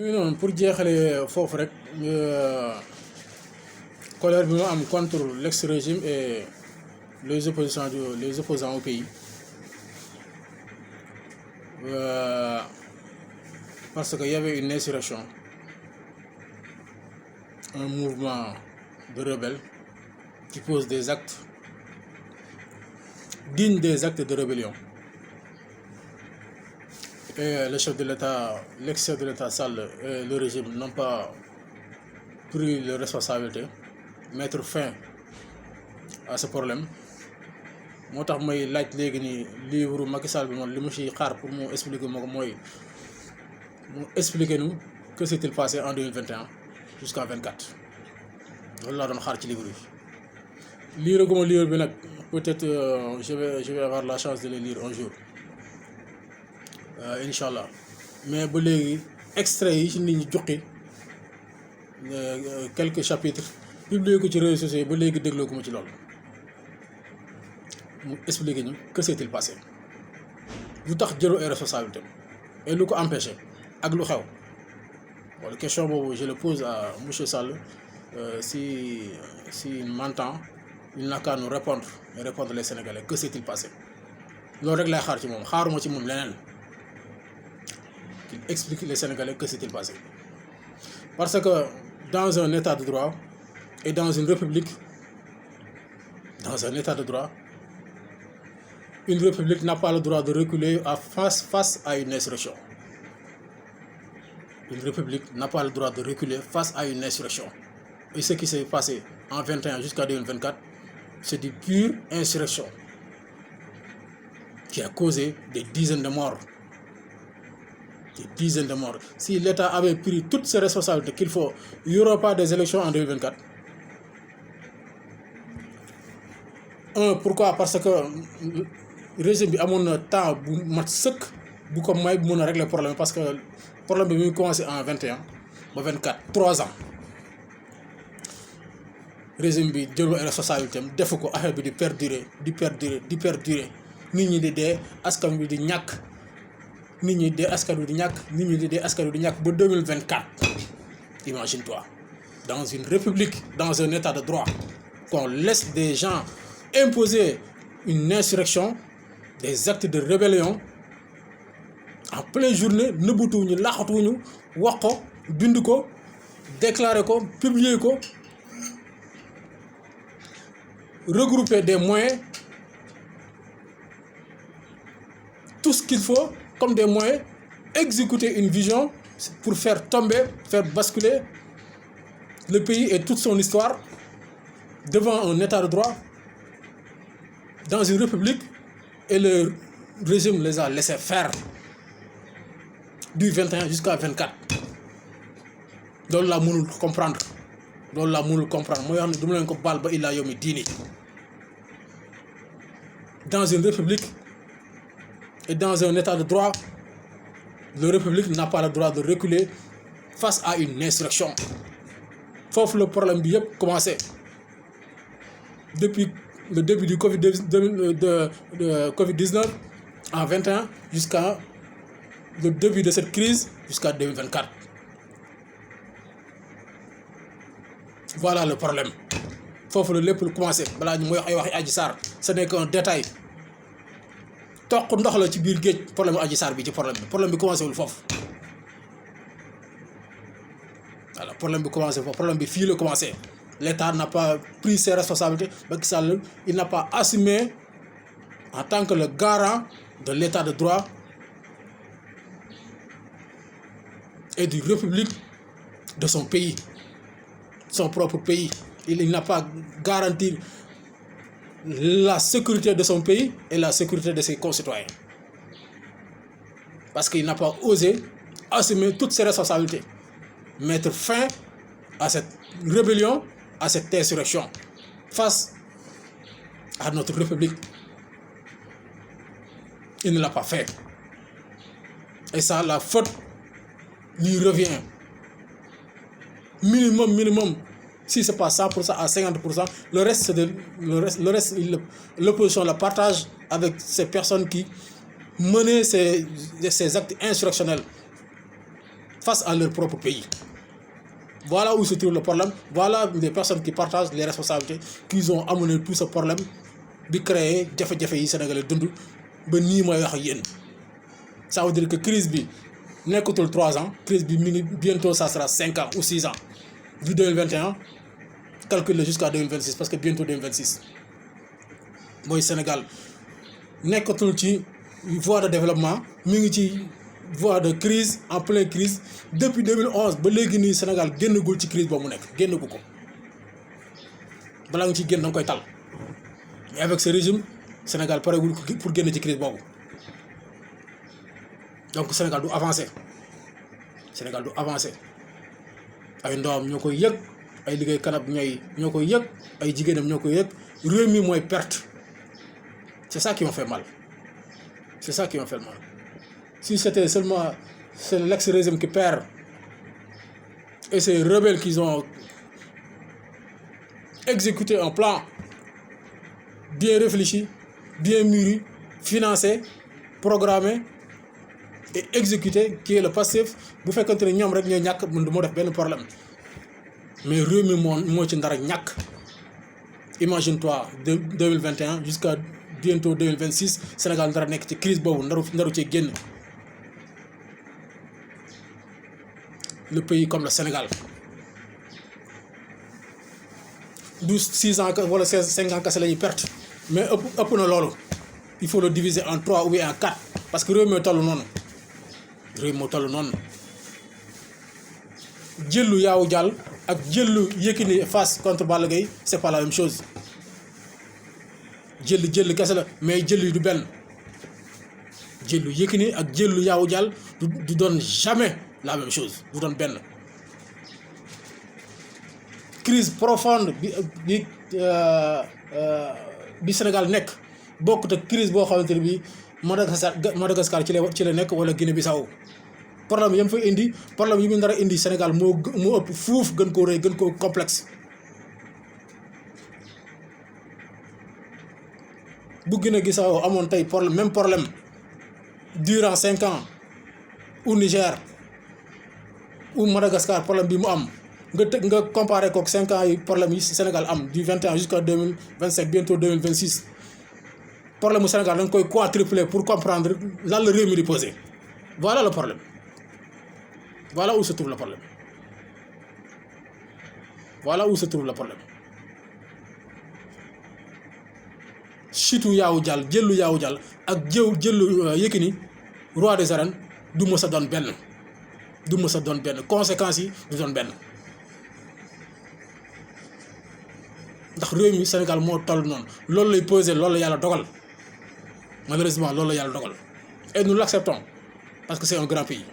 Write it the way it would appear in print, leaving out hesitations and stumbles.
non pour jeexale foofu rek colère bi mu am contre l'ex-régime et les opposants au pays parce que y avait une insurrection, un mouvement de rebelles qui pose des actes dignes des actes de rébellion. Et le chef de l'État, l'ex-chef de l'État Sall et le régime n'ont pas pris les responsabilités, mettre fin à ce problème. moo tax may laaj léegi nii livre Macky Sall bi moom li mu ci xaar pour mu expliquer moo ko mooy mu expliquer nous que s'est-il passé en 2021 jusqu'en 24 loolu laa doon xaar ci livre bi. lire guma livre bi nag peut-être je vais avoir la chance de le lire un jour Inch'Allah. Mais ba léegi extrait yi ci nit ñi joxe quelques chapitres publié ko ci réseaux sociaux ba léegi dégloo ko ma ci loolu mu expliquer ñu que s'est-il passé lu tax jëloo ay responsabilités et lu ko empêché ak lu xew wala question boobu je le pose à monsieur Sall si m'entend il n'a qu'à nous répondre et répondre les Sénégalais que s'est-il passé loolu rek lay xaar ci moom xaaruma ci moom leneen qu'il explique les Sénégalais que s'est-il passé parce que dans un état de droit et dans une république, dans un état de droit, une république n'a pas le droit de reculer face à une insurrection. Une république n'a pas le droit de reculer face à une insurrection. Et ce qui s'est passé en 21 jusqu'à 2024, c'est du pure insurrection qui a causé des dizaines de morts. Des dizaines de morts. Si l'État avait pris toutes ses responsabilités qu'il faut, il n'y aura pas des élections en 2024. Pourquoi? Parce que le régime a un temps bu mat sëkk bu ko may mën a régler problème parce que problème bi mu commencé en 21 ba 24 3 ans régime bi jëlul ay responsabilité am defu ko affaire bi di perdurer nit ñi di dee askan bi di ñàkk nit ñi dee askan wi di ñàkk nit ñi di dee askan wi di ñàkk ba 2024 imagine-toi dans une république, dans un état de droit, qu'on laisse des gens imposer une insurrection, des actes de rébellion en pleine journée, nëbbatuwuñu laxatuwuñu wax ko bind ko déclarer ko publier ko regrouper des moyens, tout ce qu'il faut comme des moyens, exécuter une vision pour faire tomber, faire basculer le pays et toute son histoire devant un état de droit dans une république, et le régime les a laissés faire du 21 jusqu'à 24. loolu laa mënul comprendre mooy wax ne du ma leen ko baal ba illaa yawmi diini. Dans une république et dans un état de droit, la république n'a pas le droit de reculer face à une insurrection. Foofu le problème bi yëpp commencé depuis le début du Covid-19 en 21 jusqu'à le début de cette crise jusqu'à 2024. Voilà le problème. Foofu la lépp lu commencé balaa ñu mooy wax ay waxi Adji Sarr, ce n'est qu'un détail. toq ndox la ci biir géej problème Adji Sarr bi ci problème bi commencé wul foofu. Voilà, problème bi commencé foofu, problème bi fii la commencé. L'État n'a pas pris ses responsabilités. Macky Sall, il n'a pas assumé en tant que le garant de l'état de droit et du république de son pays, son propre pays. Il n'a pas garanti la sécurité de son pays et la sécurité de ses concitoyens. Parce qu'il n'a pas osé assumer toutes ses responsabilités, mettre fin à cette rébellion, à cette insurrection face à notre République. Il ne l'a pas fait. Et ça, la faute lui revient. Minimum, si ce n'est pas 100% à 50%, le reste, l'opposition le partage avec ces personnes qui menaient ces actes insurrectionnels. face à leur propre pays. Voilà où se trouve le problème. Voilà les personnes qui partagent les responsabilités qu'ils ont amené tout ce problème bi créé jafe-jafe yi Sénégalais dund ba nii mooy wax ak yéen. Ça veut dire que crise bi nekkatul 3 ans crise bi mi ngi bientôt ça sera 5 ans ou 6 ans du 2021 calculé jusqu'à 2026 parce que bientôt 2026 mooy Sénégal nekkatul ci voie de développement mi ngi ci voie de crise en pleine crise depuis 2011 ba léegi nii Sénégal génnagul ci crise boobu mu nekk génnagu ko balaa nga ciy génn da nga koy tal mais avec ce régime Sénégal pareegul pour génn ci crise boobu donc Sénégal du avancé Sénégal du avancé ay ndawam ñoo koy yëg ay liggéey kanam ñoo koy yëg ay jigéenam ñoo koy yëg réew mi mooy perte c'est ça qui m'a fait mal c'est ça qui m'a fait mal si c'était seulement c'est l'ex-régime qui perd et ces rebelles qui ont exécuté un plan bien réfléchi bien mûri financé programmé et exécuté qui est le passif bu fekkante ne ñoom rek ñooy ñàkk mën du moo def benn problème mais réew mi moo ci ndara ñàkk. Imagine-toi de 2021 jusqu'à bientôt 2026 Sénégal ndara nekk ci crise boobu ndaru ci génn le pays comme le Sénégal du 6 ans wala 5 ans kese la ñuy perte mais ëpp na loolu il faut le diviser en 3 ou bien en 4 parce que réew mi toll noonu jëllu Yawou Dial ak jëllu Yékini face contre Balla Gaye c'est pas la même chose jël kese la mais jël yi du benn jëllu Yékini ak jëllu Yawou Dial du doon jamais la même chose du doon benn crise profonde bi Sénégal nekk bokkut ak crise boo xamante ne bi Madagascar ci la nekk wala Guinée-Bissau problème yam fa indi problème yi mu nar a indi Sénégal moo ëpp fuuf gën koo rëy gën koo complexe bu Guinée-Bissau amoon tey même problème durant 5 ans au Niger ou Madagascar problème bi mu am nga comparé kook 5 ans yi problème yi Sénégal am du 21 jusqu'à 2025 bientôt 2026 problème mu Sénégal da nga koy quadrupler pour comprendre lan la réew mi di posé voilà le problème voilà où se trouve le problème voilà où se trouve le problème chitu Yawou Dial jëllu Yawou Dial ak jëllu Yékini roi des arènes du mës a doon benn conséquences yi du doon benn ndax réew mi Sénégal moo toll noonu loolu lay peser loolu la yàlla dogal malheureusement loolu la yàlla dogal et nous l'acceptons parce que c'est un grand pays